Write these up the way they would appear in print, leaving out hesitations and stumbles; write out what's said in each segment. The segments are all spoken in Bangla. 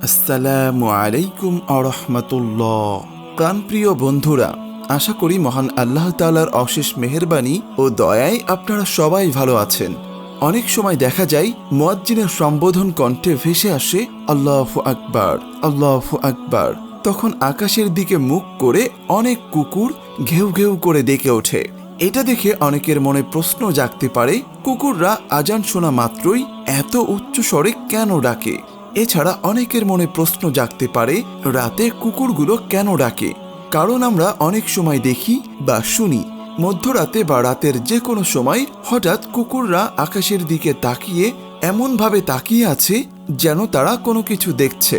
আসসালামু আলাইকুম আরহামাতুল্লাহ। প্রাণপ্রিয় বন্ধুরা, আশা করি মহান আল্লাহ তাআলার অশেষ মেহেরবানি ও দয়ায় আপনারা সবাই ভালো আছেন। অনেক সময় দেখা যায় মুয়াজ্জিনের সম্বোধন কণ্ঠে ভেসে আসে আল্লাহু আকবার, আল্লাহু আকবার। তখন আকাশের দিকে মুখ করে অনেক কুকুর ঘেউ ঘেউ করে ডেকে ওঠে। এটা দেখে অনেকের মনে প্রশ্ন জাগতে পারে, কুকুররা আজান শোনা মাত্রই এত উচ্চ স্বরে কেন ডাকে? এছাড়া অনেকের মনে প্রশ্ন জাগতে পারে, রাতে কুকুরগুলো কেন ডাকে? কারণ আমরা অনেক সময় দেখি বা শুনি মধ্যরাতে বা রাতের যে কোনো সময় হঠাৎ কুকুররা আকাশের দিকে তাকিয়ে এমনভাবে তাকিয়ে আছে যেন তারা কোনো কিছু দেখছে।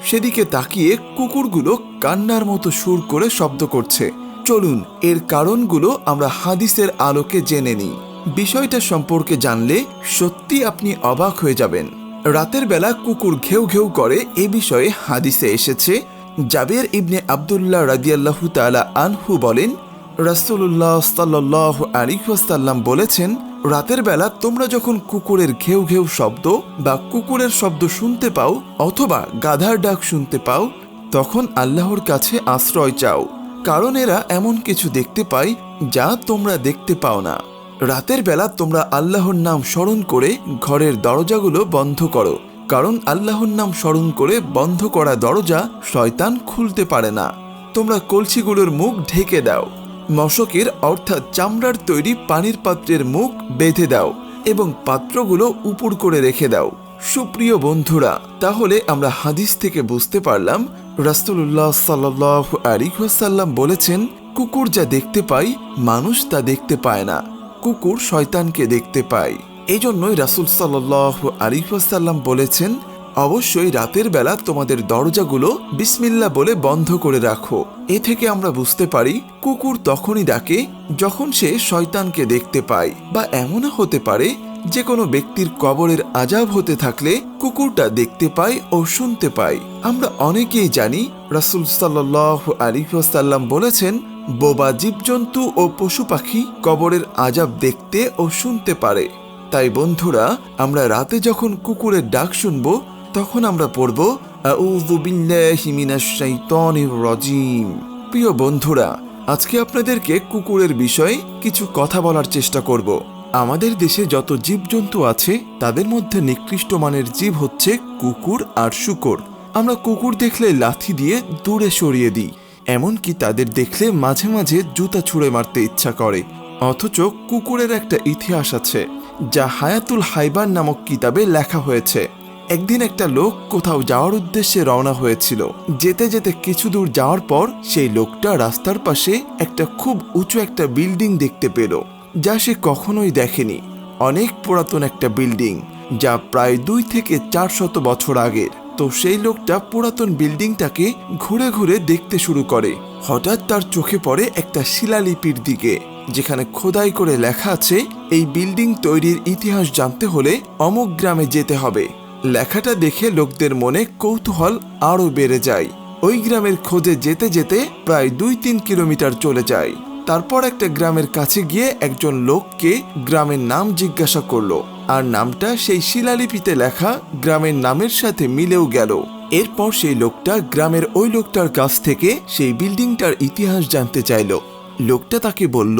সেদিকে তাকিয়ে কুকুরগুলো কান্নার মতো সুর করে শব্দ করছে। চলুন এর কারণগুলো আমরা হাদিসের আলোকে জেনে নিই। বিষয়টা সম্পর্কে জানলে সত্যি আপনি অবাক হয়ে যাবেন। রাতের বেলা কুকুর ঘেউ ঘেউ করে এ বিষয়ে হাদিসে এসেছে। জাবের ইবনে আবদুল্লাহ রাদিয়াল্লাহু তাআলা আনহু বলেন, রাসূলুল্লাহ সাল্লাল্লাহু আলাইহি ওয়াসাল্লাম বলেছেন, রাতের বেলা তোমরা যখন কুকুরের ঘেউ ঘেউ শব্দ বা কুকুরের শব্দ শুনতে পাও অথবা গাধার ডাক শুনতে পাও, তখন আল্লাহর কাছে আশ্রয় চাও, কারণ এরা এমন কিছু দেখতে পায় যা তোমরা দেখতে পাও না। রাতের বেলা তোমরা আল্লাহর নাম স্মরণ করে ঘরের দরজাগুলো বন্ধ করো, কারণ আল্লাহর নাম স্মরণ করে বন্ধ করা দরজা শয়তান খুলতে পারে না। তোমরা কলসিগুলোর মুখ ঢেকে দাও, মশকের অর্থাৎ চামড়ার তৈরি পানির পাত্রের মুখ বেঁধে দাও এবং পাত্রগুলো উপর করে রেখে দাও। সুপ্রিয় বন্ধুরা, তাহলে আমরা হাদিস থেকে বুঝতে পারলাম রাসূলুল্লাহ সাল্লাল্লাহু আলাইহি ওয়াসাল্লাম বলেছেন, কুকুর যা দেখতে পায় মানুষ তা দেখতে পায় না, কুকুর শয়তানকে দেখতে পায়। এই জন্যই রাসূল সাল্লাল্লাহু আলাইহি ওয়াসাল্লাম বলেছেন, অবশ্যই রাতের বেলা তোমাদের দরজাগুলো বিসমিল্লাহ বলে বন্ধ করে রাখো। এ থেকে আমরা বুঝতে পারি কুকুর তখনই ডাকে যখন সে শয়তানকে দেখতে পায়, বা এমনও হতে পারে যে কোনো ব্যক্তির কবরের আযাব হতে থাকলে কুকুরটা দেখতে পায় ও শুনতে পায়। আমরা অনেকেই জানি রাসূল সাল্লাল্লাহু আলাইহি ওয়াসাল্লাম বলেছেন, বোবা জীবজন্তু ও পশু পাখি কবরের আযাব দেখতে ও শুনতে পারে। তাই বন্ধুরা, আমরা রাতে যখন কুকুরের ডাক শুনবো তখন আমরা পড়ব আউযু বিল্লাহি মিনাশ শাইতানির রাজীম। প্রিয় বন্ধুরা, আজকে আপনাদেরকে কুকুরের বিষয়ে কিছু কথা বলার চেষ্টা করব। আমাদের দেশে যত জীবজন্তু আছে তাদের মধ্যে নিকৃষ্ট মানের জীব হচ্ছে কুকুর আর শূকর। আমরা কুকুর দেখলে লাথি দিয়ে দূরে সরিয়ে দিই, এমনকি তাদের দেখলে মাঝে মাঝে জুতা ছুঁড়ে মারতে ইচ্ছা করে। অথচ কুকুরের একটা ইতিহাস আছে যা হায়াতুল হাইবান নামক কিতাবে লেখা হয়েছে। একদিন একটা লোক কোথাও যাওয়ার উদ্দেশ্যে রওনা হয়েছিল। যেতে যেতে কিছু দূর যাওয়ার পর সেই লোকটা রাস্তার পাশে একটা খুব উঁচু একটা বিল্ডিং দেখতে পেল, যা সে কখনোই দেখেনি। অনেক পুরাতন একটা বিল্ডিং, যা প্রায় 2 থেকে 400 বছর আগের। তো সেই লোকটা পুরাতন বিল্ডিংটাকে ঘুরে ঘুরে দেখতে শুরু করে। হঠাৎ তার চোখে পড়ে একটা শিলালিপির দিকে, যেখানে খোদাই করে লেখা আছে, এই বিল্ডিং তৈরির ইতিহাস জানতে হলে অমুক গ্রামে যেতে হবে। লেখাটা দেখে লোকদের মনে কৌতূহল আরো বেড়ে যায়। ওই গ্রামের খোঁজে যেতে যেতে প্রায় 2-3 কিলোমিটার চলে যায়। তারপর একটা গ্রামের কাছে গিয়ে একজন লোককে গ্রামের নাম জিজ্ঞাসা করলো, আর নামটা সেই শিলালিপিতে লেখা গ্রামের নামের সাথে মিলেও গেল। এরপর সেই লোকটা গ্রামের ওই লোকটার কাছ থেকে সেই বিল্ডিংটার ইতিহাস জানতে চাইল। লোকটা তাকে বলল,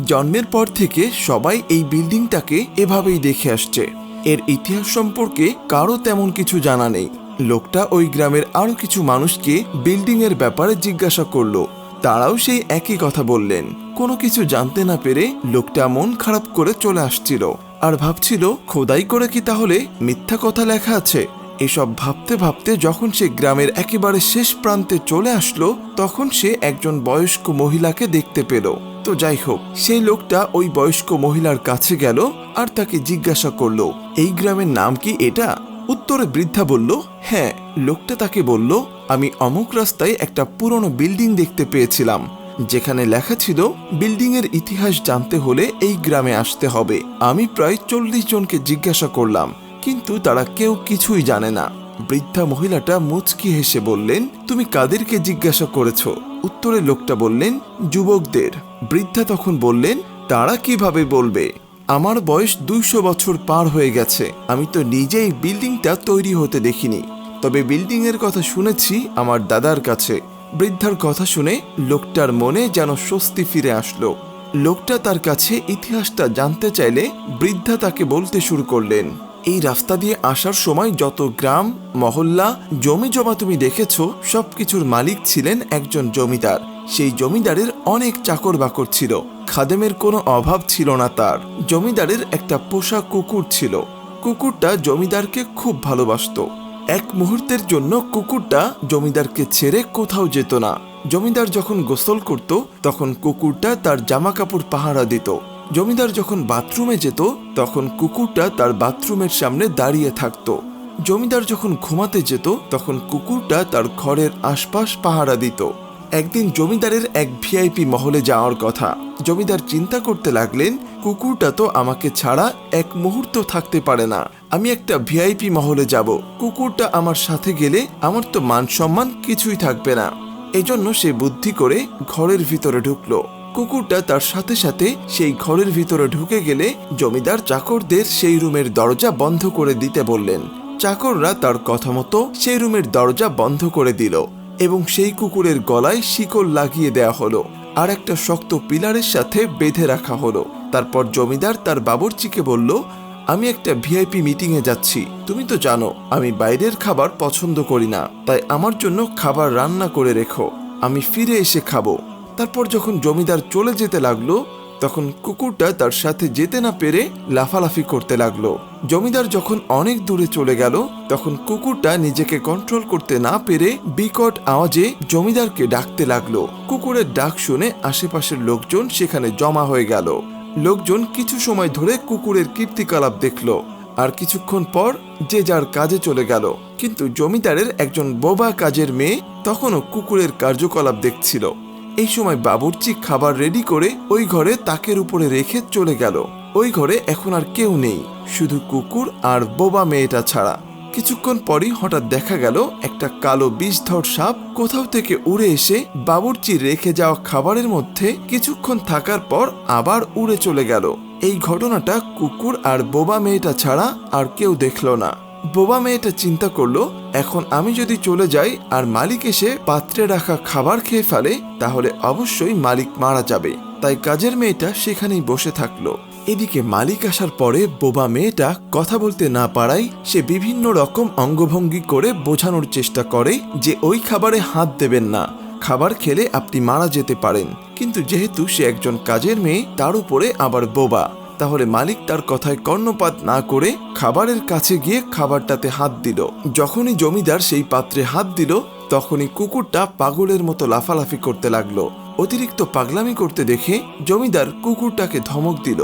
জন্মের পর থেকে সবাই এই বিল্ডিংটাকে এভাবেই দেখে আসছে, এর ইতিহাস সম্পর্কে কারো তেমন কিছু জানা নেই। লোকটা ওই গ্রামের আরো কিছু মানুষকে বিল্ডিং এর ব্যাপারে জিজ্ঞাসা করলো, তারাও সেই একই কথা বললেন। কোনো কিছু জানতে না পেরে লোকটা মন খারাপ করে চলে আসছিল আর ভাবছিল, খোদাই করে কি তাহলে মিথ্যা কথা লেখা আছে? এসব ভাবতে ভাবতে যখন সে গ্রামের একেবারে শেষ প্রান্তে চলে আসলো, তখন সে একজন বয়স্ক মহিলাকে দেখতে পেল। তো যাই হোক, সেই লোকটা ওই বয়স্ক মহিলার কাছে গেল আর তাকে জিজ্ঞাসা করলো, এই গ্রামের নাম কি এটা? উত্তরে বৃদ্ধা বলল, হ্যাঁ। লোকটা তাকে বলল, আমি অমুক রাস্তায় একটা পুরনো বিল্ডিং দেখতে পেয়েছিলাম, যেখানে লেখা ছিল বিল্ডিং এর ইতিহাস জানতে হলে এই গ্রামে আসতে হবে। আমি প্রায় 40 জনকে জিজ্ঞাসা করলাম, কিন্তু তারা কেউ কিছুই জানে না। বৃদ্ধা মহিলাটা মুচকি হেসে বললেন, তুমি কাদেরকে জিজ্ঞাসা করেছ? উত্তরে লোকটা বললেন, যুবকদের। বৃদ্ধা তখন বললেন, তারা কিভাবে বলবে? আমার বয়স 200 বছর পার হয়ে গেছে, আমি তো নিজেই বিল্ডিংটা তৈরি হতে দেখিনি। তবে বিল্ডিং এর কথা শুনেছি আমার দাদার কাছে। বৃদ্ধার কথা শুনে লোকটার মনে যেন স্বস্তি ফিরে আসলো। লোকটা তার কাছে ইতিহাসটা জানতে চাইলে বৃদ্ধা তাকে বলতে শুরু করলেন, এই রাস্তা দিয়ে আসার সময় যত গ্রাম, মহল্লা, জমি জমা তুমি দেখেছো, সবকিছুর মালিক ছিলেন একজন জমিদার। সেই জমিদারের অনেক চাকর বাকর ছিল, খাদেমের কোনো অভাব ছিল না তার। জমিদারের একটা পোষা কুকুর ছিল। কুকুরটা জমিদারকে খুব ভালোবাসতো। এক মুহূর্তের জন্য কুকুরটা জমিদারকে ছেড়ে কোথাও যেত না। জমিদার যখন গোসল করত তখন কুকুরটা তার জামা কাপড় পাহারা দিত। জমিদার যখন বাথরুমে যেত তখন কুকুরটা তার বাথরুমের সামনে দাঁড়িয়ে থাকতো। জমিদার যখন ঘুমাতে যেত তখন কুকুরটা তার ঘরের আশপাশ পাহারা দিত। একদিন জমিদারের এক ভিআইপি মহলে যাওয়ার কথা। জমিদার চিন্তা করতে লাগলেন, কুকুরটা তো আমাকে ছাড়া এক মুহূর্ত থাকতে পারে না। আমি একটা ভিআইপি মহলে যাব, কুকুরটা আমার সাথে গেলে আমার তো মান সম্মান কিছুই থাকবে না। এজন্য সে বুদ্ধি করে ঘরের ভিতরে ঢুকলো। কুকুরটা তার সাথে সাথে সেই ঘরের ভিতরে ঢুকে গেলে জমিদার চাকরদের সেই রুমের দরজা বন্ধ করে দিতে বললেন। চাকররা তার কথা মতো সেই রুমের দরজা বন্ধ করে দিল এবং সেই কুকুরের গলায় শিকল লাগিয়ে দেয়া হলো আর একটা শক্ত পিলারের সাথে বেঁধে রাখা হলো। তারপর জমিদার তার বাবুর্চিকে বলল, আমি একটা ভিআইপি মিটিংয়ে যাচ্ছি, তুমি তো জানো আমি বাইরের খাবার পছন্দ করি না, তাই আমার জন্য খাবার রান্না করে রেখো, আমি ফিরে এসে খাবো। তারপর যখন জমিদার চলে যেতে লাগলো তখন কুকুরটা তার সাথে যেতে না পেরে লাফালাফি করতে লাগলো। জমিদার যখন অনেক দূরে চলে গেল তখন কুকুরটা নিজেকে কন্ট্রোল করতে না পেরে বিকট আওয়াজে জমিদারকে ডাকতে লাগলো। কুকুরের ডাক শুনে আশেপাশের লোকজন সেখানে জমা হয়ে গেল। লোকজন কিছু সময় ধরে কুকুরের কীর্তিকলাপ দেখলো আর কিছুক্ষণ পর যে যার কাজে চলে গেল। কিন্তু জমিদারের একজন বোবা কাজের মেয়ে তখনও কুকুরের কার্যকলাপ দেখছিল। এই সময় বাবুর্চি খাবার রেডি করে ওই ঘরে তাকের উপরে রেখে চলে গেল। ওই ঘরে এখন আর কেউ নেই, শুধু কুকুর আর বোবা মেয়েটা ছাড়া। কিছুক্ষণ পরই হঠাৎ দেখা গেল একটা কালো বিষধর সাপ কোথাও থেকে উড়ে এসে বাবুর্চি রেখে যাওয়া খাবারের মধ্যে কিছুক্ষণ থাকার পর আবার উড়ে চলে গেল। এই ঘটনাটা কুকুর আর বোবা মেয়েটা ছাড়া আর কেউ দেখল না। বোবা মেয়েটা চিন্তা করলো, এখন আমি যদি চলে যাই আর মালিক এসে পাত্রে রাখা খাবার খেয়ে ফেলে তাহলে অবশ্যই মালিক মারা যাবে। তাই কাজের মেয়েটা সেখানেই বসে থাকলো। এদিকে মালিক আসার পরে বোবা মেয়েটা কথা বলতে না পারায় সে বিভিন্ন রকম অঙ্গভঙ্গি করে বোঝানোর চেষ্টা করে যে ওই খাবারে হাত দেবেন না, খাবার খেলে আপনি মারা যেতে পারেন। কিন্তু যেহেতু সে একজন কাজের মেয়ে, তার উপরে আবার বোবা, তাহলে মালিক তার কথায় কর্ণপাত না করে খাবারের কাছে গিয়ে খাবারটাতে হাত দিল। যখনই জমিদার সেই পাত্রে হাত দিল তখনই কুকুরটা পাগলের মতো লাফালাফি করতে লাগলো। অতিরিক্ত পাগলামি করতে দেখে জমিদার কুকুরটাকে ধমক দিল।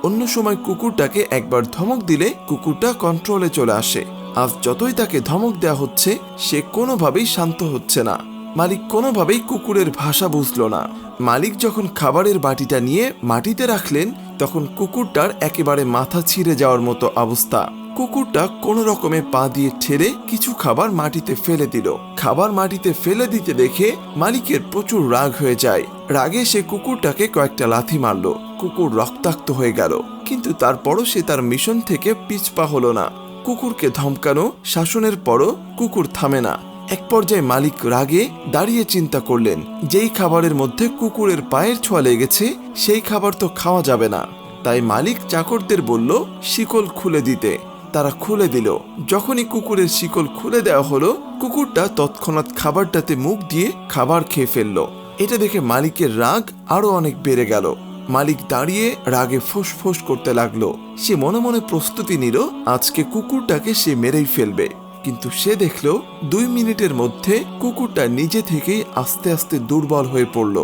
অন্য সময় কুকুরটাকে একবার ধমক দিলে কুকুরটা কন্ট্রোলে চলে আসে। আজ যতই তাকে ধমক দেয়া হচ্ছে সে কোনোভাবেই শান্ত হচ্ছে না। মালিক কোনোভাবেই কুকুরের ভাষা বুঝল না। মালিক যখন খাবারের বাটিটা নিয়ে মাটিতে রাখলেন তখন কুকুরটার একেবারে মাথা ছিঁড়ে যাওয়ার মতো অবস্থা। কুকুরটা কোনো রকমে পা দিয়ে ঠেলে কিছু খাবার মাটিতে ফেলে দিল। খাবার মাটিতে ফেলে দিতে দেখে মালিকের প্রচুর রাগ হয়ে যায়। রাগে সে কুকুরটাকে কয়েকটা লাথি মারল। কুকুর রক্তাক্ত হয়ে গেল, কিন্তু তারপরও সে তার মিশন থেকে পিছপা হলো না। কুকুরকে ধমকানো, শাসনের পরও কুকুর থামে না। এক পর্যায়ে মালিক রাগে দাঁড়িয়ে চিন্তা করলেন, যেই খাবারের মধ্যে কুকুরের পায়ের ছোঁয়া লেগেছে সেই খাবার তো খাওয়া যাবে না। তাই মালিক চাকরদের বলল শিকল খুলে দিতে। তারা খুলে দিল। যখনই কুকুরের শিকল খুলে দেওয়া হলো কুকুরটা তৎক্ষণাৎ খাবারটাতে মুখ দিয়ে খাবার খেয়ে ফেলল। এটা দেখে মালিকের রাগ আরো অনেক বেড়ে গেল। মালিক দাঁড়িয়ে রাগে ফোঁস করতে লাগলো। সে মনে মনে প্রস্তুতি নিল আজকে কুকুরটাকে সে মেরেই ফেলবে। কিন্তু সে দেখল 2 মিনিটের মধ্যে কুকুরটা নিজে থেকেই আস্তে আস্তে দুর্বল হয়ে পড়ল।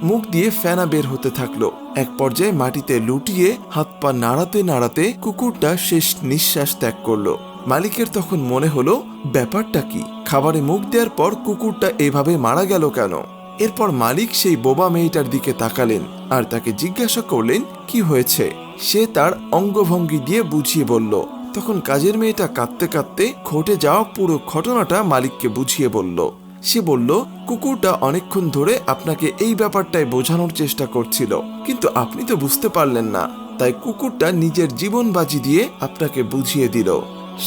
মুখ দিয়ে ফেনা বের হতে থাকলো। এক পর্যায়ে মাটিতে লুটিয়ে হাত পা নাড়াতে নাড়াতে কুকুরটা শেষ নিঃশ্বাস ত্যাগ করলো। মালিকের তখন মনে হলো ব্যাপারটা কি, খাবারে মুখ দেওয়ার পর কুকুরটা এভাবে মারা গেল কেন? এরপর মালিক সেই বোবা মেয়েটার দিকে তাকালেন আর তাকে জিজ্ঞাসা করলেন কি হয়েছে। সে তার অঙ্গভঙ্গি দিয়ে বুঝিয়ে বলল। তখন কাজের মেয়েটা কাঁদতে কাঁদতে ঘটে যাওয়া পুরো ঘটনাটা মালিককে বুঝিয়ে বলল। সে বলল, কুকুরটা অনেকক্ষণ ধরে আপনাকে এই ব্যাপারটাই বোঝানোর চেষ্টা করছিল, কিন্তু আপনি তো বুঝতে পারলেন না, তাই কুকুরটা নিজের জীবন বাজি দিয়ে আপনাকে বুঝিয়ে দিল।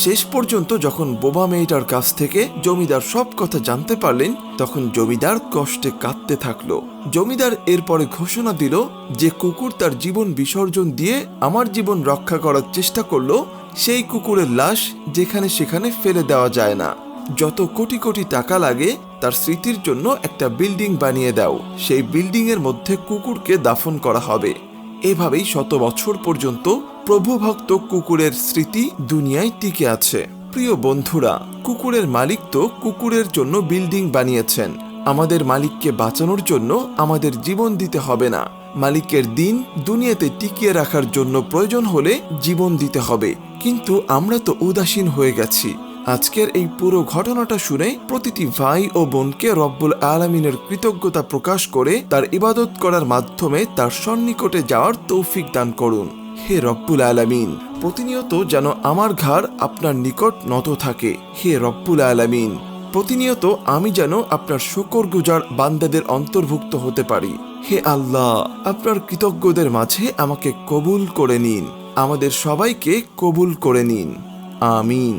শেষ পর্যন্ত যখন বোবা মেয়েটার কাছ থেকে জমিদার সব কথা জানতে পারলেন, তখন জমিদার কষ্টে কাঁদতে থাকলো। জমিদার এরপরে ঘোষণা দিল, যে কুকুর তার জীবন বিসর্জন দিয়ে আমার জীবন রক্ষা করার চেষ্টা করলো, সেই কুকুরের লাশ যেখানে সেখানে ফেলে দেওয়া যায় না। যত কোটি কোটি টাকা লাগে তার স্মৃতির জন্য একটা বিল্ডিং বানিয়ে দাও, সেই বিল্ডিং এর মধ্যে কুকুরকে দাফন করা হবে। এভাবেই শত বছর পর্যন্ত প্রভুভক্ত কুকুরের স্মৃতি দুনিয়ায় টিকে আছে। প্রিয় বন্ধুরা, কুকুরের মালিক তো কুকুরের জন্য বিল্ডিং বানিয়েছেন। আমাদের মালিককে বাঁচানোর জন্য আমাদের জীবন দিতে হবে না। মালিকের দিন দুনিয়াতে টিকিয়ে রাখার জন্য প্রয়োজন হলে জীবন দিতে হবে, কিন্তু আমরা তো উদাসীন হয়ে গেছি। আজকের এই পুরো ঘটনাটা শুনে প্রতিটি ভাই ও বোনকে রব্বুল আলামিনের কৃতজ্ঞতা প্রকাশ করে তার ইবাদত করার মাধ্যমে তার সন্নিকটে যাওয়ার তৌফিক দান করুন। হে রব্বুল আলামিন, প্রতিনিয়ত যেন আমার ঘাড় আপনার নিকট নত থাকে। হে রব্বুল আলামিন, প্রতিনিয়ত আমি যেন আপনার শুকরগুজার বান্দাদের অন্তর্ভুক্ত হতে পারি। হে আল্লাহ, আপনার কৃতজ্ঞদের মাঝে আমাকে কবুল করে নিন, আমাদের সবাইকে কবুল করে নিন। আমিন।